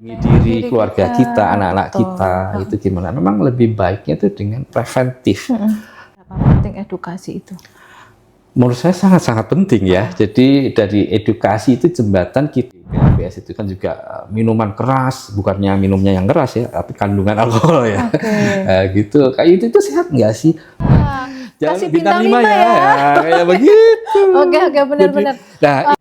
Diri keluarga kita, anak-anak betul. kita itu gimana? Memang lebih baiknya itu dengan preventif. Apa penting edukasi itu? Menurut saya sangat-sangat penting ya. Jadi dari edukasi itu jembatan kita. PLBS itu kan juga minuman keras, bukannya minumnya yang keras ya, tapi kandungan alkohol ya. Gitu. Kayak itu sehat nggak sih? Jangan Kasih bintang 5 bintang 5 ya. Kayak begitu. Oke, benar-benar. Nah,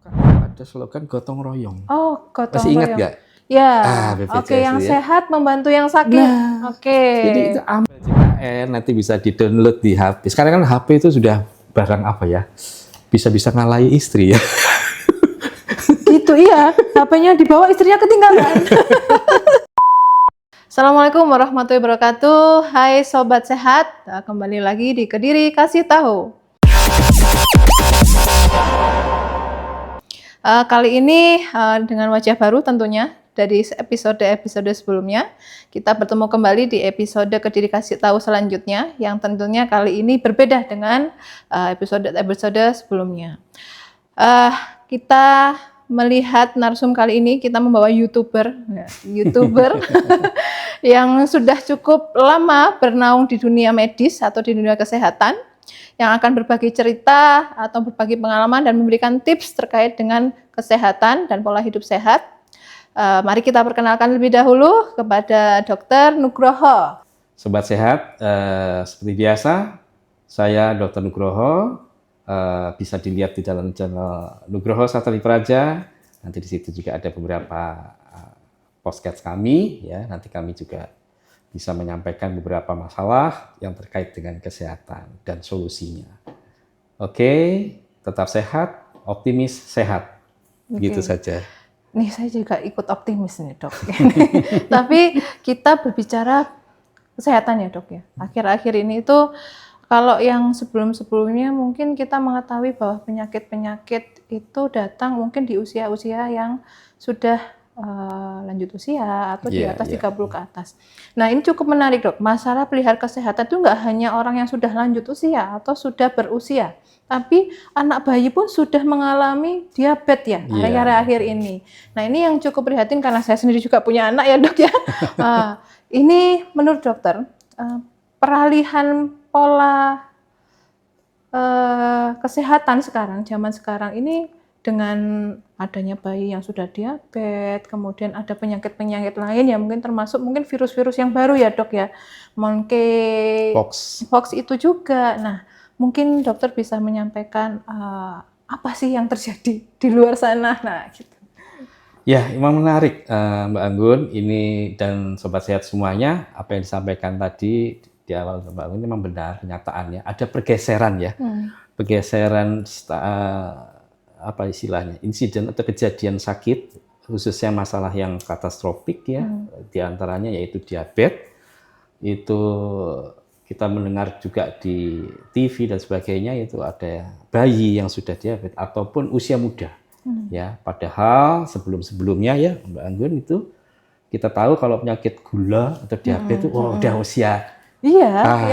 ada slogan gotong royong. Oh, gotong Masih ingat royong. nggak? Ya, BPJS oke, yang ya. sehat membantu yang sakit. Nah, Oke. Jadi itu aman. JKN nanti bisa di-download di HP. Sekarang kan HP itu sudah barang apa ya? Bisa-bisa ngalahi istri ya. Gitu iya, HP-nya dibawa istrinya ketinggalan. Assalamualaikum warahmatullahi wabarakatuh. Hai Sobat Sehat, kembali lagi di Kediri Kasih Tahu. Kali ini dengan wajah baru tentunya. Dari episode-episode sebelumnya, kita bertemu kembali di episode Kediri Kasih Tahu selanjutnya, yang tentunya kali ini berbeda dengan episode-episode sebelumnya. Kita melihat narsum kali ini, kita membawa YouTuber yang sudah cukup lama bernaung di dunia medis atau di dunia kesehatan, yang akan berbagi cerita atau berbagi pengalaman dan memberikan tips terkait dengan kesehatan dan pola hidup sehat. Mari kita perkenalkan lebih dahulu kepada Dr. Nugroho. Sobat Sehat, seperti biasa, saya Dr. Nugroho. Bisa dilihat di dalam channel Nugroho Satali Praja. Nanti di situ juga ada beberapa podcast kami. Ya, nanti kami juga bisa menyampaikan beberapa masalah yang terkait dengan kesehatan dan solusinya. Oke, tetap sehat, optimis, sehat. Gitu saja. Nih saya juga ikut optimis nih dok. Tapi kita berbicara kesehatan ya dok ya. Akhir-akhir ini itu kalau yang sebelum-sebelumnya mungkin kita mengetahui bahwa penyakit-penyakit itu datang mungkin di usia-usia yang sudah lanjut usia atau di atas 30 ke atas. Nah ini cukup menarik dok. Masalah pelihara kesehatan itu nggak hanya orang yang sudah lanjut usia atau sudah berusia, tapi anak bayi pun sudah mengalami diabetes ya akhir-akhir ini. Nah ini yang cukup prihatin karena saya sendiri juga punya anak ya dok ya. Ini menurut dokter peralihan pola kesehatan sekarang, zaman sekarang ini dengan adanya bayi yang sudah diabetes, kemudian ada penyakit-penyakit lain yang mungkin termasuk mungkin virus-virus yang baru ya dok ya, monkeypox itu juga. Nah mungkin dokter bisa menyampaikan apa sih yang terjadi di luar sana, nah gitu. Ya, memang menarik Mbak Anggun, ini dan Sobat Sehat semuanya, apa yang disampaikan tadi di awal Mbak Anggun memang benar kenyataannya. Ada pergeseran ya, pergeseran apa istilahnya, insiden atau kejadian sakit, khususnya masalah yang katastrofik ya, diantaranya yaitu diabetes. Itu kita mendengar juga di TV dan sebagainya, itu ada bayi yang sudah diabetes ataupun usia muda. Ya, padahal sebelum-sebelumnya ya Mbak Anggun itu kita tahu kalau penyakit gula atau diabetes itu udah usia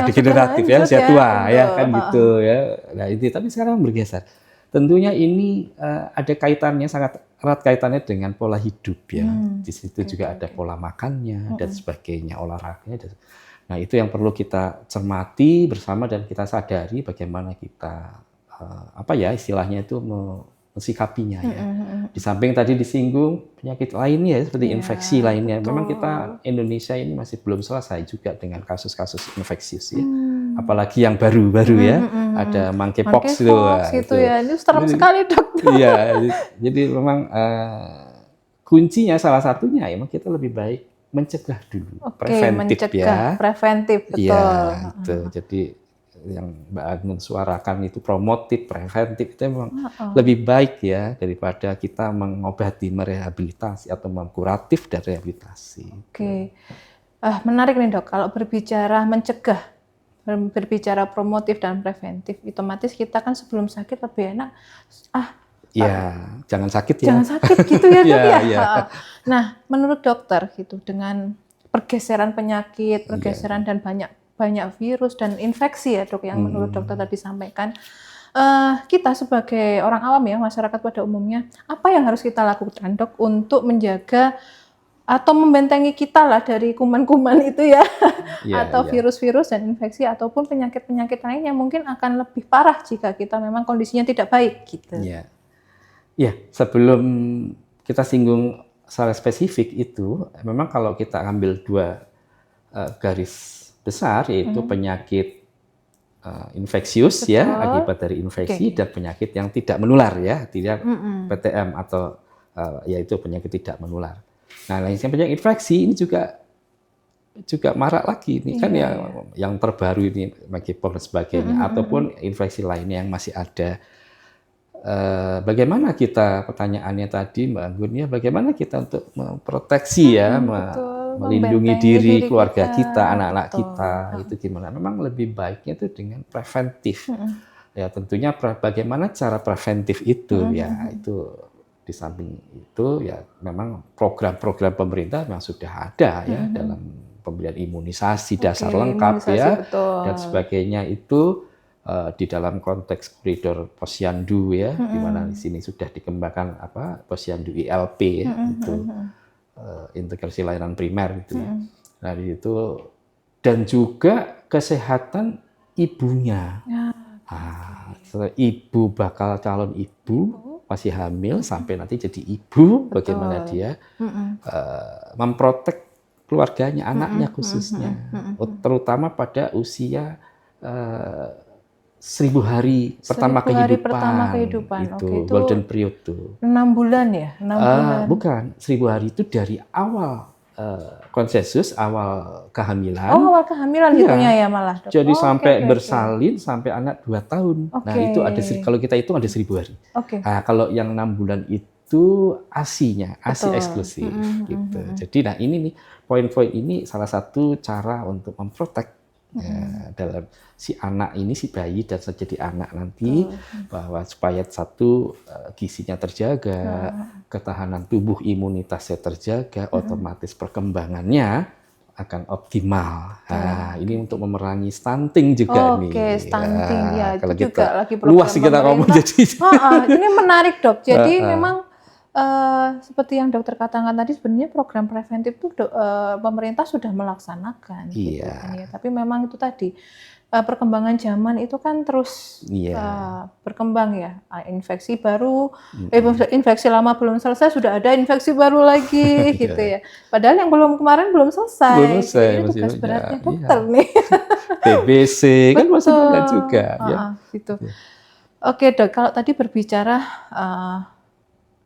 degeneratif ya, usia tua ya kan gitu ya. Nah ini tapi sekarang bergeser. Tentunya ini ada kaitannya, sangat erat kaitannya dengan pola hidup ya. Di situ juga ada pola makannya dan sebagainya, olahraganya. Nah itu yang perlu kita cermati bersama dan kita sadari bagaimana kita apa ya istilahnya itu mensikapinya ya. Di samping tadi disinggung penyakit lainnya seperti infeksi lainnya. Betul. Memang kita Indonesia ini masih belum selesai juga dengan kasus-kasus infeksius ya. Apalagi yang baru-baru ya. Ada monkeypox itu ya. Ini serem sekali dok. Iya, jadi memang kuncinya salah satunya ya kita lebih baik mencegah dulu. Preventif ya. Preventif, betul. Iya, itu. Jadi yang Mbak Anggun suarakan itu promotif, preventif itu memang lebih baik ya daripada kita mengobati, merehabilitasi atau mengkuratif dan rehabilitasi. Oke, menarik nih dok. Kalau berbicara mencegah, berbicara promotif dan preventif, otomatis kita kan sebelum sakit lebih enak. Jangan sakit ya. Jangan sakit gitu ya dok ya. Nah, menurut dokter gitu dengan pergeseran penyakit, pergeseran dan banyak virus dan infeksi ya dok yang menurut dokter tadi sampaikan, kita sebagai orang awam ya, masyarakat pada umumnya, apa yang harus kita lakukan dok untuk menjaga atau membentengi kita lah dari kuman-kuman itu ya, Iya, atau iya. virus-virus dan infeksi ataupun penyakit-penyakit lain yang mungkin akan lebih parah jika kita memang kondisinya tidak baik gitu. Iya. Ya, sebelum kita singgung secara spesifik itu, memang kalau kita ambil dua garis besar, yaitu penyakit infeksius ya, akibat dari infeksi, dan penyakit yang tidak menular ya, tidak PTM atau yaitu penyakit tidak menular. Nah, lainnya penyakit infeksi ini juga marak lagi, ini kan yang terbaru ini monkeypox dan sebagainya, ataupun infeksi lainnya yang masih ada. Bagaimana kita, pertanyaannya tadi Mbak Anggun ya, bagaimana kita untuk memproteksi ya, melindungi diri keluarga kita, anak-anak kita, itu gimana? Memang lebih baiknya itu dengan preventif. Ya tentunya bagaimana cara preventif itu ya, itu di samping itu ya memang program-program pemerintah memang sudah ada ya dalam pemberian imunisasi dasar lengkap ya dan sebagainya itu. Di dalam konteks koridor posyandu ya, di mana di sini sudah dikembangkan posyandu ILP ya, itu integrasi layanan primer gitu ya. Nah itu dan juga kesehatan ibunya. Ibu bakal calon ibu masih hamil sampai nanti jadi ibu, bagaimana dia memprotek keluarganya, anaknya khususnya, terutama pada usia 1000 hari pertama kehidupan, itu golden period tuh. 6 bulan ya? 6 bulan. Bukan, 1000 hari itu dari awal konsensus, awal kehamilan. Oh, awal kehamilan hitungnya ya malah, Dok. Jadi sampai bersalin sampai anak 2 tahun. Nah, itu ada kalau kita hitung ada 1000 hari. Nah, kalau yang 6 bulan itu ASI-nya, ASI eksklusif gitu. Jadi nah ini nih poin-poin ini salah satu cara untuk memprotek dalam si anak ini, si bayi dan jadi anak nanti, bahwa supaya satu gizinya terjaga, ketahanan tubuh imunitasnya terjaga, otomatis perkembangannya akan optimal. Nah, ini untuk memerangi stunting juga nih. Oke, stunting ya, Kalau itu juga lagi luas kita ngomong jadi. Ini menarik, Dok. Jadi memang seperti yang dokter katakan tadi, sebenarnya program preventif itu pemerintah sudah melaksanakan. Gitu kan, ya. Tapi memang itu tadi perkembangan zaman itu kan terus berkembang ya. Infeksi baru, infeksi lama belum selesai sudah ada infeksi baru lagi gitu ya. Padahal yang kemarin belum selesai. Belum selesai. Jadi tugas beratnya dokter nih. TBC kan masih banyak juga. Gitu. Oke, Dok. Kalau tadi berbicara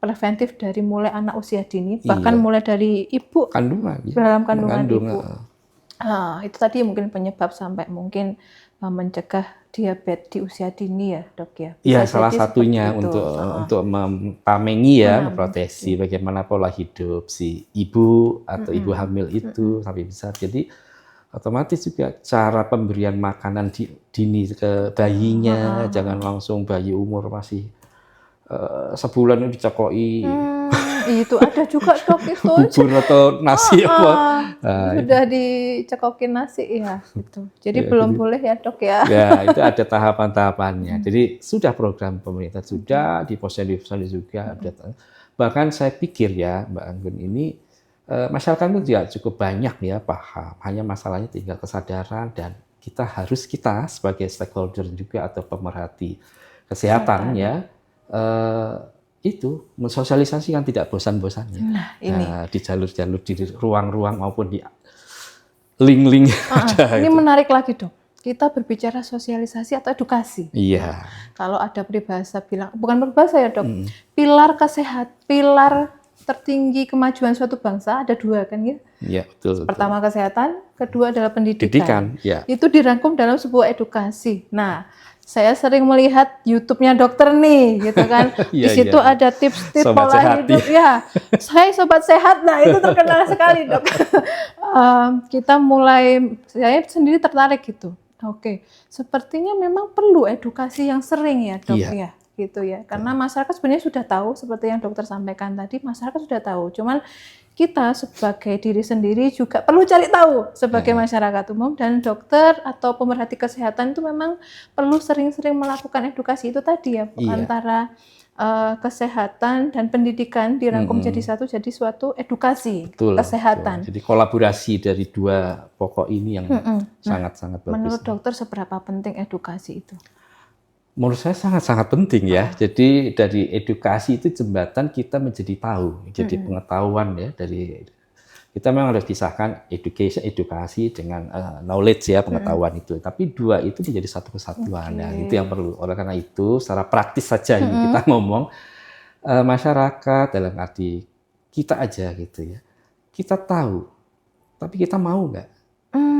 preventif dari mulai anak usia dini, bahkan mulai dari ibu kandungan, dalam kandungan ibu. Itu tadi mungkin penyebab sampai mungkin mencegah diabetes di usia dini ya, Dok ya. Iya, salah satunya untuk mempamengi ya, memproteksi bagaimana pola hidup si ibu atau ibu hamil itu sampai bisa. Jadi otomatis juga cara pemberian makanan dini ke bayinya, jangan langsung bayi umur masih sebulan itu dicekoki. Itu ada juga, Dok, itu. Bubur atau nasi apa. Sudah dicekokin nasi ya gitu. Jadi belum boleh ya, Dok ya. Ya, itu ada tahapan-tahapannya. Jadi sudah program pemerintah sudah di posyandu juga. Bahkan saya pikir ya, Mbak Anggun ini masyarakat itu juga cukup banyak ya paham. Hanya masalahnya tinggal kesadaran dan kita sebagai stakeholder juga atau pemerhati kesehatan ya. Itu mensosialisasikan tidak bosan-bosannya. Di jalur-jalur, di ruang-ruang maupun di link-link. Ini menarik lagi, Dok. Kita berbicara sosialisasi atau edukasi. Iya. Kalau ada peribahasa bilang, bukan peribahasa ya, Dok. Pilar tertinggi kemajuan suatu bangsa ada 2 kan ya? Iya, betul. Pertama kesehatan, kedua adalah pendidikan. Ya. Itu dirangkum dalam sebuah edukasi. Nah, saya sering melihat YouTube-nya dokter nih, gitu kan. Di situ ada tips-tips pola hidup. Ya, saya sobat sehat. Nah, itu terkenal sekali, Dok. Saya sendiri tertarik gitu. Oke, sepertinya memang perlu edukasi yang sering ya, Dok ya. Gitu ya. Karena masyarakat sebenarnya sudah tahu, seperti yang dokter sampaikan tadi, masyarakat sudah tahu. Cuman kita sebagai diri sendiri juga perlu cari tahu sebagai masyarakat umum, dan dokter atau pemerhati kesehatan itu memang perlu sering-sering melakukan edukasi itu tadi ya, antara kesehatan dan pendidikan dirangkum jadi satu, jadi suatu edukasi kesehatan. Betul. Jadi kolaborasi dari dua pokok ini yang sangat-sangat bagus. Menurut dokter seberapa penting edukasi itu? Menurut saya sangat-sangat penting ya. Jadi dari edukasi itu jembatan kita menjadi tahu, jadi pengetahuan ya. Dari kita memang harus pisahkan edukasi dengan knowledge ya, pengetahuan itu. Tapi dua itu menjadi satu kesatuan. Nah, itu yang perlu. Oleh karena itu, secara praktis saja ini kita ngomong masyarakat dalam arti kita aja gitu ya. Kita tahu, tapi kita mau nggak?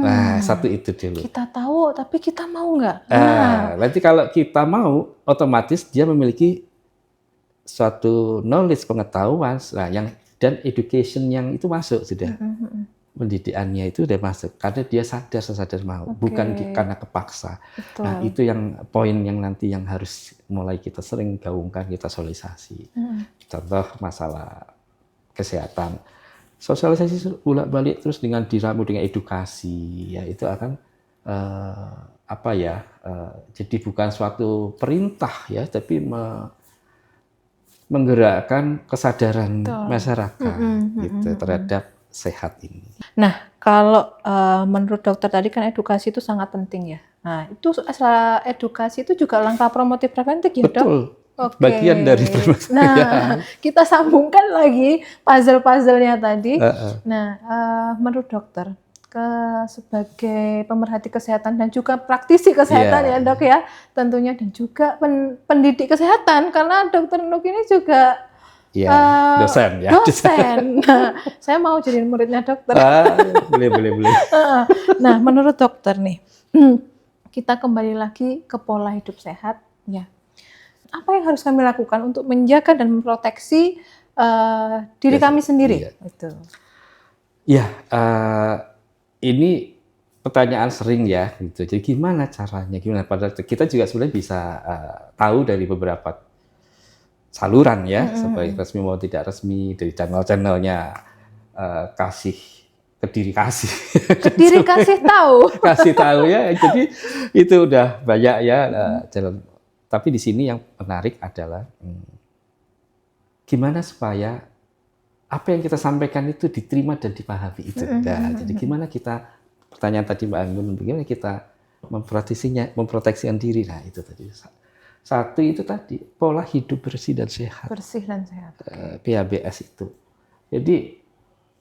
Nah, satu itu dulu. Kita tahu, tapi kita mau nggak? Nanti kalau kita mau, otomatis dia memiliki suatu knowledge, pengetahuan, dan education yang itu masuk sudah. Pendidikannya itu sudah masuk. Karena dia sesadar mau, bukan karena kepaksa. Betul. Nah, itu yang poin yang nanti yang harus mulai kita sering gaungkan, kita sosialisasi. Contoh masalah kesehatan. Sosialisasi bolak-balik terus dengan diramu dengan edukasi, ya itu akan jadi bukan suatu perintah ya, tapi menggerakkan kesadaran masyarakat gitu terhadap sehat ini. Nah, kalau menurut dokter tadi kan edukasi itu sangat penting ya. Nah, itu edukasi itu juga langkah promotif preventif ya, Dok? Betul. Bagian dari Nah, kita sambungkan lagi puzzle-puzzlenya tadi. Nah, menurut dokter, sebagai pemerhati kesehatan dan juga praktisi kesehatan ya Dok ya, tentunya, dan juga pendidik kesehatan, karena Dokter Nuk ini juga dosen ya. Dosen. Nah, saya mau jadi muridnya dokter. Boleh. Nah, menurut dokter nih, kita kembali lagi ke pola hidup sehat ya. Apa yang harus kami lakukan untuk menjaga dan memproteksi diri kami sendiri? Itu. Ya, ini pertanyaan sering ya. Gitu. Jadi gimana caranya? Padahal kita juga sebenarnya bisa tahu dari beberapa saluran ya, sebaik resmi maupun tidak resmi, dari channel-channelnya kasih Kediri kasih. Kediri kasih tahu. Kasih tahu ya. Jadi itu udah banyak ya jalan. Tapi di sini yang menarik adalah gimana supaya apa yang kita sampaikan itu diterima dan dipahami itu. Nah, jadi gimana kita, pertanyaan tadi Mbak Anggun, bagaimana kita memproteksikan diri. Nah, itu tadi. Satu itu tadi, pola hidup bersih dan sehat. Bersih dan sehat. PHBS itu. Jadi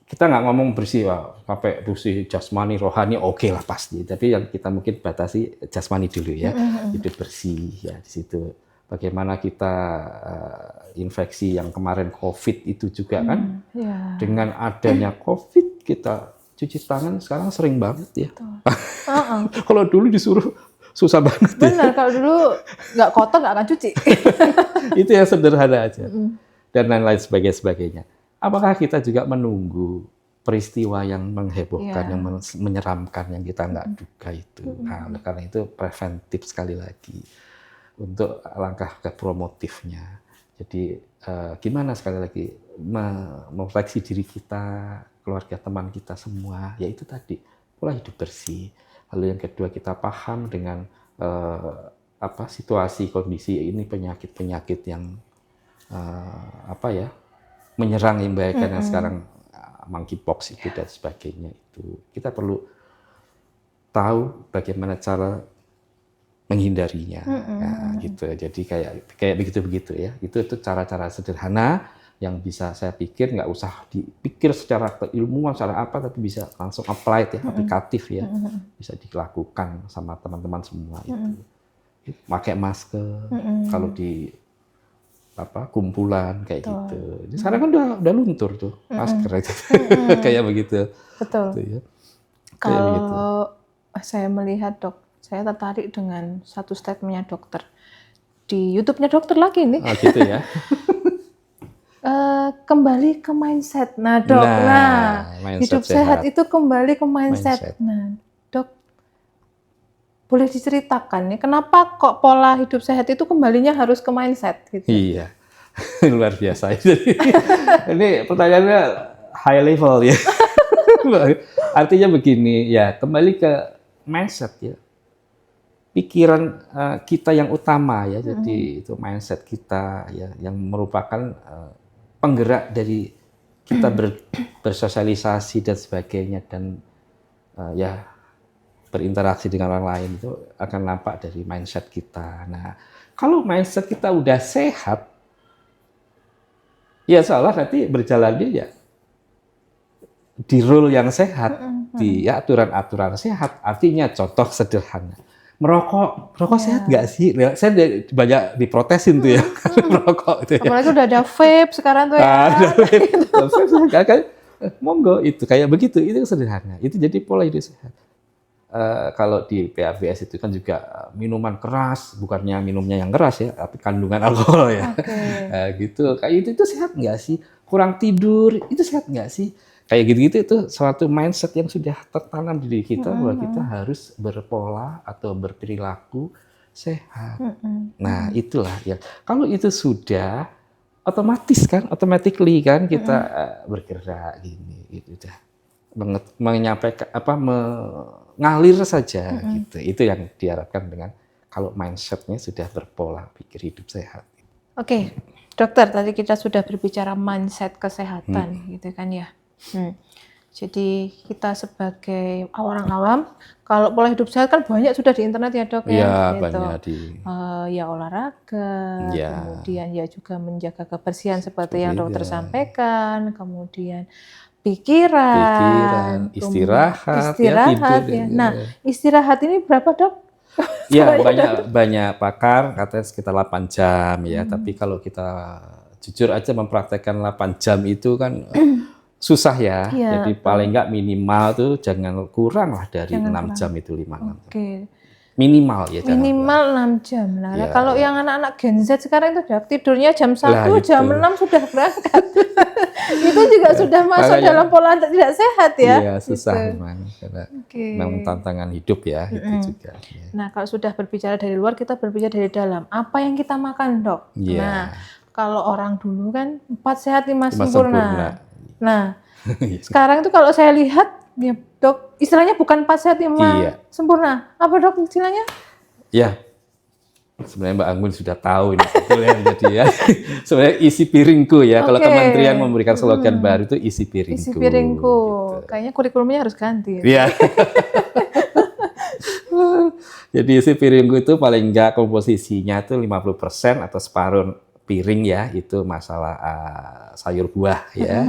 kita nggak ngomong bersih, sampai bersih jasmani, rohani, oke lah pasti. Tapi yang kita mungkin batasi jasmani dulu ya, hidup bersih ya di situ. Bagaimana kita infeksi yang kemarin COVID itu juga kan, dengan adanya COVID kita cuci tangan sekarang sering banget ya. Kalau dulu disuruh susah banget. Benar, kalau dulu nggak kotor nggak akan cuci. Itu yang sederhana aja. Dan lain-lain sebagainya. Apakah kita juga menunggu peristiwa yang menghebohkan, yang menyeramkan, yang kita nggak duga itu. Nah, karena itu preventif sekali lagi untuk langkah ke promotifnya. Jadi gimana sekali lagi memproteksi diri kita, keluarga, teman kita semua, yaitu tadi pola hidup bersih. Lalu yang kedua, kita paham dengan situasi, kondisi ini, penyakit-penyakit yang menyerang yang membahayakan yang sekarang monkeypox itu dan sebagainya itu. Kita perlu tahu bagaimana cara menghindarinya. Nah, gitu. Jadi kayak begitu ya. Itu cara-cara sederhana yang bisa saya pikir nggak usah dipikir secara keilmuan, secara apa, tapi bisa langsung applied ya, aplikatif ya. Bisa dilakukan sama teman-teman semua itu. Pakai masker kalau di kumpulan kayak gitu. Sekarang kan udah luntur tuh masker itu. Kayak begitu. Betul. Gitu, ya. Kalau saya melihat Dok, saya tertarik dengan satu statementnya dokter di YouTube-nya dokter lagi nih. Oh gitu ya. Kembali ke mindset. Nah Dok, hidup sehat itu kembali ke mindset. Nah Dok, boleh diceritakan nih, kenapa kok pola hidup sehat itu kembalinya harus ke mindset gitu? Iya, luar biasa. Ini pertanyaannya high level ya. Artinya begini, ya kembali ke mindset ya. pikiran kita yang utama ya. Jadi itu mindset kita ya yang merupakan penggerak dari kita bersosialisasi dan sebagainya dan ya berinteraksi dengan orang lain itu akan nampak dari mindset kita. Nah, kalau mindset kita udah sehat, ya seolah nanti berjalannya ya di rule yang sehat, di aturan-aturan sehat. Artinya contoh sederhana, merokok sehat nggak sih? Saya banyak diprotesin tuh ya, merokok itu ya. Apalagi udah ada vape sekarang tuh ya. Monggo itu kayak begitu, itu sederhana. Itu jadi pola hidup sehat. Kalau di PABS itu kan juga minuman keras, bukannya minumnya yang keras ya, tapi kandungan alkohol ya. Gitu. Kayak itu sehat nggak sih? Kurang tidur, itu sehat nggak sih? Kayak gitu-gitu itu suatu mindset yang sudah tertanam di diri kita bahwa kita harus berpola atau berperilaku sehat. Nah, itulah ya. Kalau itu sudah otomatis kan, automatically kan kita bergerak gini gitu dah. Menyampaikan mengalir saja gitu. Itu yang diharapkan dengan kalau mindsetnya sudah berpola pikir hidup sehat. Oke, dokter, tadi kita sudah berbicara mindset kesehatan gitu kan ya. Jadi kita sebagai orang awam, kalau pola hidup sehat kan banyak sudah di internet ya dok ya. Iya, gitu. banyak di ya olahraga, kemudian ya juga menjaga kebersihan seperti yang dokter sampaikan, kemudian pikiran, istirahat ya. Nah, istirahat ini berapa dok? Ya banyak pakar katanya sekitar 8 jam ya. Tapi kalau kita jujur aja mempraktekkan 8 jam itu kan susah ya. Jadi paling nggak minimal tuh jangan kurang lah dari 6 jam itu 5-6 jam. Minimal ya. Minimal 6 jam. Nah, kalau yang anak-anak Gen Z sekarang itu udah tidurnya jam 1, jam 6 sudah berangkat. Itu juga sudah masuk dalam pola tidak sehat ya. Iya, susah memang. Karena memang tantangan hidup ya. Itu juga. Ya. Nah, kalau sudah berbicara dari luar, kita berbicara dari dalam. Apa yang kita makan dok? Nah, kalau orang dulu kan 4 sehat 5 sempurna. Nah, sekarang itu kalau saya lihat, ya dok, istilahnya bukan 4 sehat 5 sempurna. Apa dok istilahnya? Ya, sebenarnya Mbak Anggun sudah tahu ini sebetulnya jadi ya. Sebenarnya isi piringku ya. Kalau kementerian memberikan slogan baru itu isi piringku. Isi piringku. Gitu. Kayaknya kurikulumnya harus ganti. Iya. Jadi isi piringku itu paling enggak komposisinya itu 50% atau separuh piring ya, itu masalah sayur buah ya.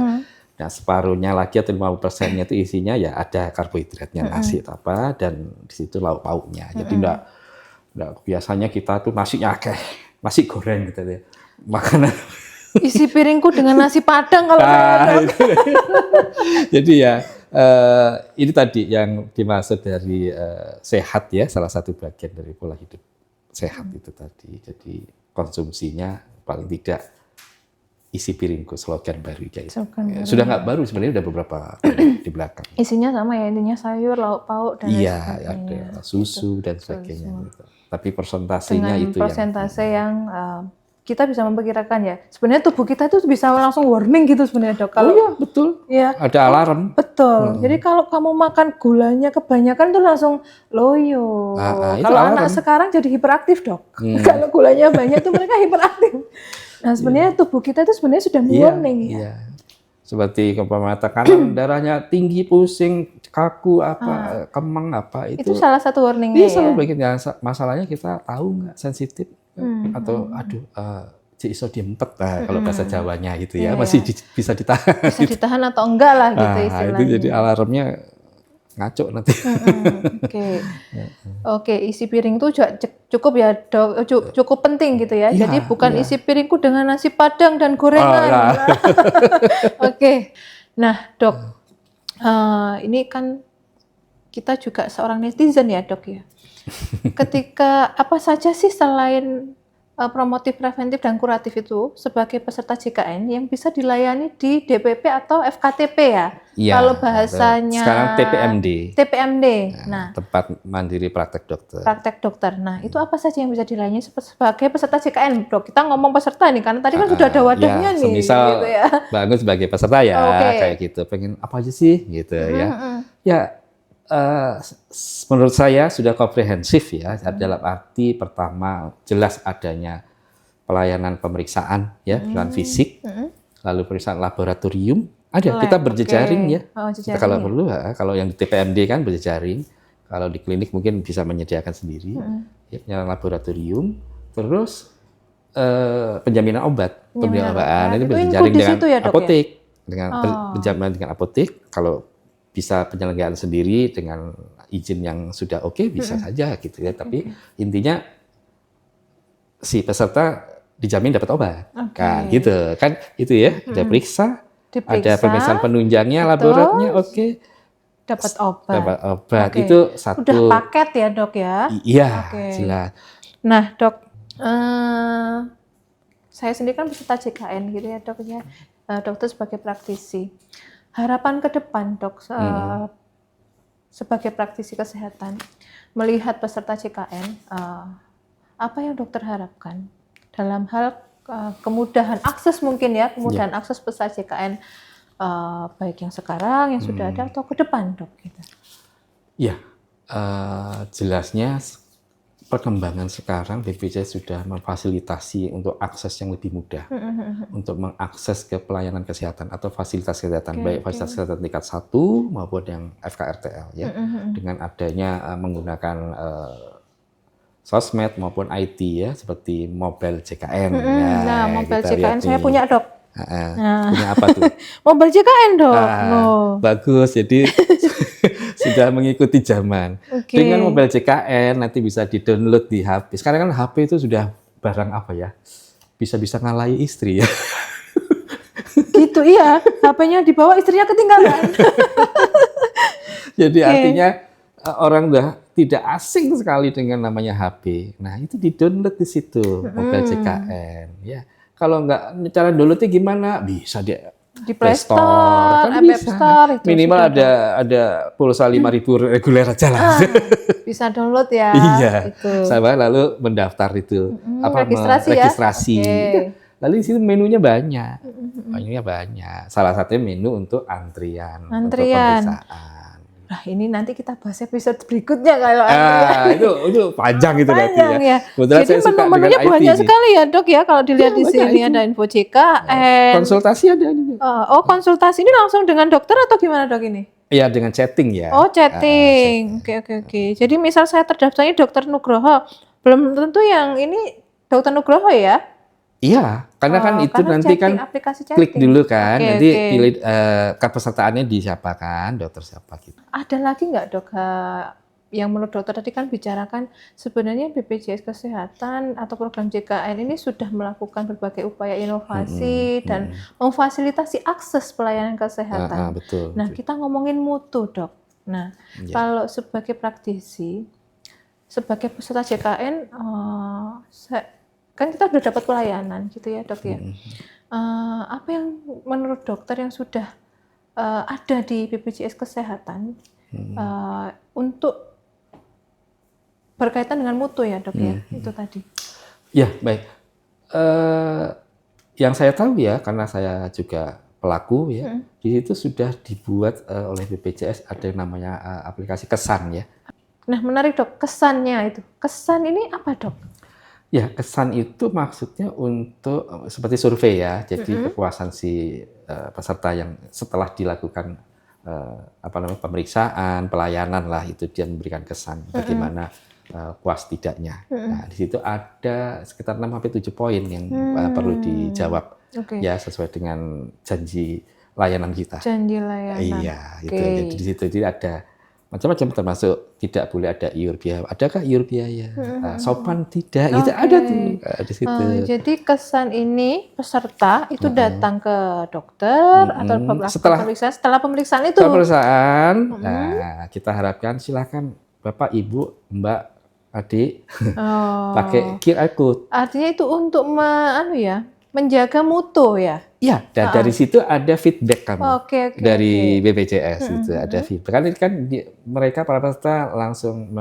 Nah, separuhnya lagi atau 50%-nya itu isinya ya ada karbohidratnya, nasi atau apa, dan di situ lauk pauknya. Jadi enggak biasanya kita tuh nasinya nasi goreng gitu ya. Makanan isi piringku dengan nasi padang kalau saya. Jadi ya ini tadi yang dimaksud dari sehat ya, salah satu bagian dari pola hidup sehat itu tadi. Jadi konsumsinya paling tidak isi piringku, slogan baru kayak sudah nggak baru sebenarnya, udah beberapa tahun di belakang. Isinya sama ya, intinya sayur, lauk pauk dan ada susu dan sebagainya gitu. Tapi persentasenya dengan itu persentase yang kita bisa memperkirakan ya. Sebenarnya tubuh kita itu bisa langsung warning gitu sebenarnya dok. Kalau iya betul. Ya. Ada alarm. Betul. Jadi kalau kamu makan gulanya kebanyakan tuh langsung loyo. Kalau anak sekarang jadi hiperaktif dok. Kalau gulanya banyak tuh mereka hiperaktif. Nah sebenarnya tubuh kita itu sebenarnya sudah warning ya. Iya. Seperti keumpama tekanan darahnya tinggi, pusing, kaku, kemang apa itu salah satu warningnya ya. Bagian masalahnya kita tahu nggak sensitif atau iso diempet kalau bahasa Jawanya gitu ya, masih bisa ditahan. Bisa ditahan atau enggak lah gitu istilahnya. Itu jadi alarmnya ngaco nanti. Oke, isi piring itu cukup ya dok, cukup penting gitu ya. Jadi bukan isi piringku dengan nasi padang dan gorengan. Oke, nah dok, ini kan kita juga seorang netizen ya dok ya. Ketika apa saja sih selain promotif, preventif, dan kuratif itu sebagai peserta JKN yang bisa dilayani di DPP atau FKTP ya? Kalau bahasanya sekarang TPMD. Nah, tempat mandiri praktek dokter. Praktek dokter. Nah, itu apa saja yang bisa dilayani sebagai peserta JKN, dok? Kita ngomong peserta nih, karena tadi kan sudah ada wadahnya nih. Semisal gitu ya. Mbak Anggun sebagai peserta ya, kayak gitu. Pengen apa aja sih, gitu ya? Ya. menurut saya sudah komprehensif ya, dalam arti pertama jelas adanya pelayanan pemeriksaan ya, pemeriksaan fisik, lalu pemeriksaan laboratorium, ada kita berjejaring ya. Kita kalau perlu, kalau yang di TPMD kan berjejaring, kalau di klinik mungkin bisa menyediakan sendiri, ya, laboratorium, terus penjaminan obat, ini berjejaring dengan apotek, dengan penjaminan dengan apotek, kalau bisa penyelenggaraan sendiri dengan izin yang sudah oke, bisa saja gitu ya. Tapi intinya si peserta dijamin dapat obat, kan gitu kan itu ya. Ada periksa, ada pemeriksaan penunjangnya, laboratnya dapat obat. Dapat obat itu satu. Udah paket ya dok ya? Iya, jelas. Nah dok, saya sendiri kan peserta JKN gitu ya dok ya, dokter sebagai praktisi. Harapan ke depan dok, sebagai praktisi kesehatan, melihat peserta JKN, apa yang dokter harapkan dalam hal kemudahan akses mungkin ya, kemudahan akses peserta JKN, baik yang sekarang, yang sudah ada, atau ke depan dok? Gitu. Ya, jelasnya perkembangan sekarang BPJS sudah memfasilitasi untuk akses yang lebih mudah, untuk mengakses ke pelayanan kesehatan atau fasilitas kesehatan, baik fasilitas kesehatan tingkat 1 maupun yang FKRTL ya, dengan adanya menggunakan sosmed maupun IT ya, seperti mobile JKN. Nah, mobile JKN saya punya dok. Punya apa tuh? Mobile JKN dok. Bagus, jadi sudah mengikuti zaman. Dengan mobile JKN nanti bisa di-download di HP. Sekarang kan HP itu sudah barang apa ya? Bisa-bisa ngalahi istri ya. Gitu iya, HP-nya dibawa, istrinya ketinggalan. Jadi artinya orang udah tidak asing sekali dengan namanya HP. Nah, itu di-download di situ mobile JKN ya. Kalau nggak cara downloadnya gimana? Bisa di Play Store, kan App Store itu minimal ada pulsa 5.000 reguler aja lah. Bisa download ya. Iya. Itu. Sama lalu mendaftar itu registrasi. Ya. Lalu di situ menunya banyak. Menunya banyak. Salah satunya menu untuk antrian. Untuk pemeriksaan. Nah, ini nanti kita bahas episode berikutnya kalau itu panjang itu nanti ya. Jadi menu-menunya banyak sekali ya dok ya, kalau dilihat di sini ada info JKN. Konsultasi ada juga. Konsultasi ini langsung dengan dokter atau gimana dok ini? Iya, dengan chatting ya. Oh, chatting. Oke. Jadi misal saya terdaftarnya dokter Nugroho, belum tentu yang ini dokter Nugroho ya? Iya, karena kan itu nanti chatting, kan chatting. klik dulu kan, nanti pilih kepesertaannya di siapa kan, dokter siapa gitu. Ada lagi nggak dok, yang menurut dokter tadi kan bicarakan sebenarnya BPJS Kesehatan atau program JKN ini sudah melakukan berbagai upaya inovasi dan memfasilitasi akses pelayanan kesehatan. Betul. Nah, kita ngomongin mutu dok. Nah, kalau sebagai praktisi, sebagai peserta JKN, kan kita sudah dapat pelayanan gitu ya dok ya. Apa yang menurut dokter yang sudah ada di BPJS Kesehatan untuk berkaitan dengan mutu ya dok ya, itu tadi. Ya baik. Yang saya tahu ya, karena saya juga pelaku ya, di situ sudah dibuat oleh BPJS ada yang namanya aplikasi Kesan ya. Nah menarik dok, kesannya itu. Kesan ini apa dok? Ya, kesan itu maksudnya untuk seperti survei ya, jadi kepuasan si peserta yang setelah dilakukan pemeriksaan, pelayanan lah, itu dia memberikan kesan bagaimana puas tidaknya. Nah, di situ ada sekitar 6-7 poin yang perlu dijawab ya sesuai dengan janji layanan kita. Janji layanan. Iya, itu. Jadi di situ jadi ada macam-macam, termasuk tidak boleh ada iur biaya. Adakah iur biaya? Sopan tidak? Itu ada tuh di situ. Jadi kesan ini peserta itu datang ke dokter atau setelah pemeriksaan itu. Setelah pemeriksaan, nah kita harapkan silakan Bapak, Ibu, Mbak, Adik pakai QR code. Artinya itu untuk menjaga mutu ya. Iya, dan dari situ ada feedback kami dari BPJS itu ada feedback. Kan mereka para peserta langsung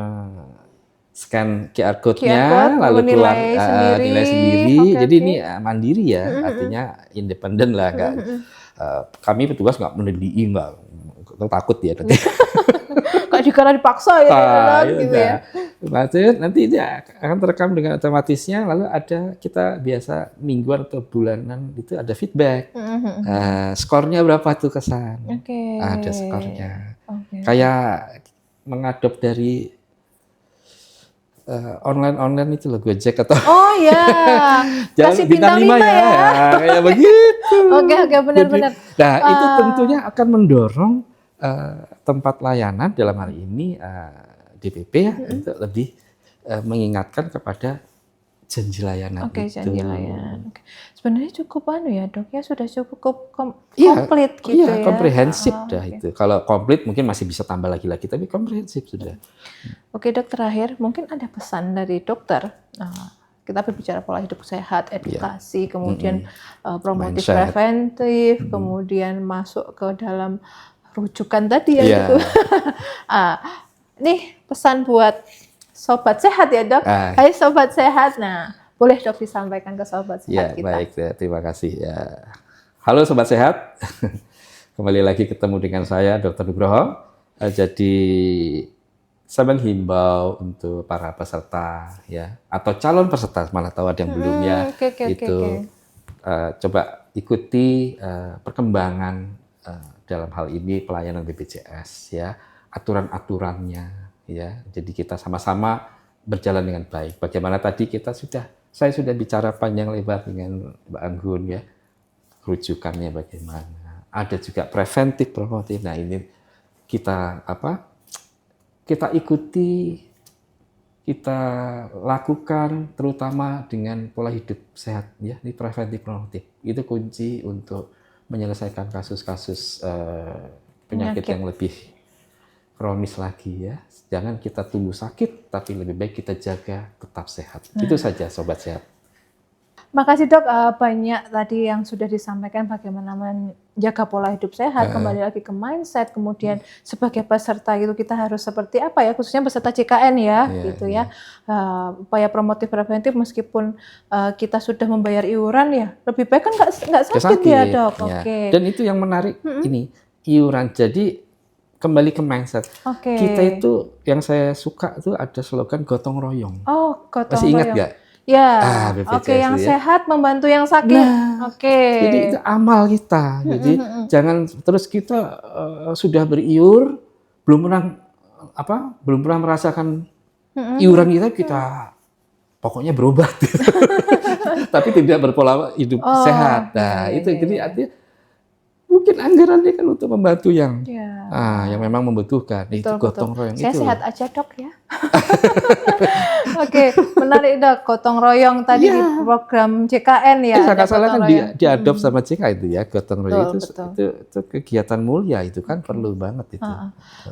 scan QR code-nya lalu keluar nilai sendiri. Jadi ini mandiri ya, artinya independen lah. Kami petugas nggak meneliti, nggak takut ya nanti. karena dipaksa ya, Iya, gitu ya. Nanti dia akan terekam dengan otomatisnya, lalu ada kita biasa mingguan atau bulanan itu ada feedback. Skornya berapa tuh kesan? Oke. Ada skornya. Oke. Kayak mengadop dari online itu loh, Gojek atau Oh ya, kasih bintang 5 ya. kayak begitu. Oke, benar-benar. Nah, itu tentunya akan mendorong tempat layanan dalam hal ini DPP ya untuk lebih mengingatkan kepada janji layanan Oke, itu. janji layanan. Oke. Sebenarnya cukup ya dok ya, sudah cukup Iya, komplit gitu iya, ya. komprehensif dah oke. itu. Kalau komplit mungkin masih bisa tambah lagi, tapi komprehensif sudah. Oke dok, terakhir mungkin ada pesan dari dokter. Kita berbicara pola hidup sehat, edukasi, kemudian promotif Mindset. preventif, kemudian masuk ke dalam rujukan tadi ya Iya. gitu. Nih pesan buat sobat sehat ya dok. Ah. Hai sobat sehat. Nah, boleh dok disampaikan ke sobat Ya, sehat kita. baik. Ya, terima kasih. Ya. Halo Sobat Sehat. Kembali lagi ketemu dengan saya, Dr. Nugroho. Jadi, saya menghimbau untuk para peserta, ya, atau calon peserta, malah tahu ada yang belum ya, Oke. coba ikuti perkembangan dalam hal ini pelayanan BPJS, ya, aturan-aturannya, ya. Jadi kita sama-sama berjalan dengan baik. Bagaimana tadi saya sudah bicara panjang lebar dengan Mbak Anggun ya, rujukannya bagaimana. Ada juga preventif promotif. Nah ini kita ikuti, kita lakukan terutama dengan pola hidup sehat ya. Ini preventif promotif. Itu kunci untuk menyelesaikan kasus-kasus penyakit yang lebih kronis lagi ya. Jangan kita tunggu sakit, tapi lebih baik kita jaga tetap sehat. Itu saja Sobat Sehat. Makasih dok, banyak tadi yang sudah disampaikan bagaimana menjaga pola hidup sehat, kembali lagi ke mindset, kemudian sebagai peserta itu kita harus seperti apa ya, khususnya peserta JKN ya, gitu ya. Upaya promotif preventif meskipun kita sudah membayar iuran ya, lebih baik kan nggak sakit ya dok. Ya. Oke. Dan itu yang menarik ini, iuran. Jadi kembali ke mindset. Oke. Kita itu yang saya suka itu ada slogan gotong royong. Oh, gotong Masih ingat royong. nggak? Ya. BPJS Oke, yang ya. sehat membantu yang sakit. Nah, Oke. Jadi itu amal kita. Jadi jangan terus kita sudah beriur, belum pernah merasakan iuran kita pokoknya berobat. Tapi tidak berpola hidup sehat. Nah, itu jadi artinya mungkin anggarannya kan untuk membantu yang yang memang membutuhkan. Betul, itu gotong royong Saya itu. sehat aja dok ya. Oke, menarik dok, gotong royong tadi di program JKN ya. Nggak salah kan royong. diadop sama JK itu ya, gotong royong Betul. itu kegiatan mulia itu kan perlu banget itu.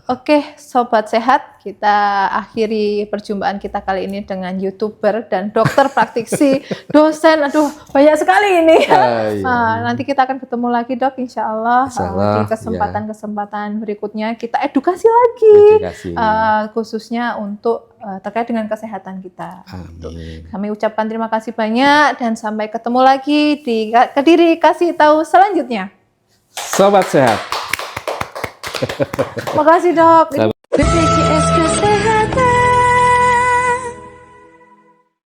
Oke, sobat sehat, kita akhiri perjumpaan kita kali ini dengan YouTuber dan dokter praktisi, dosen, aduh banyak sekali ini. Nanti kita akan ketemu lagi dok, insya Allah di kesempatan-kesempatan berikutnya kita edukasi lagi, khususnya untuk terkait dengan kesehatan kita. Amin. Kami ucapkan terima kasih banyak dan sampai ketemu lagi di Kediri Kasih Tahu selanjutnya. Sobat Sehat. Makasih dok. BPJS Kesehatan.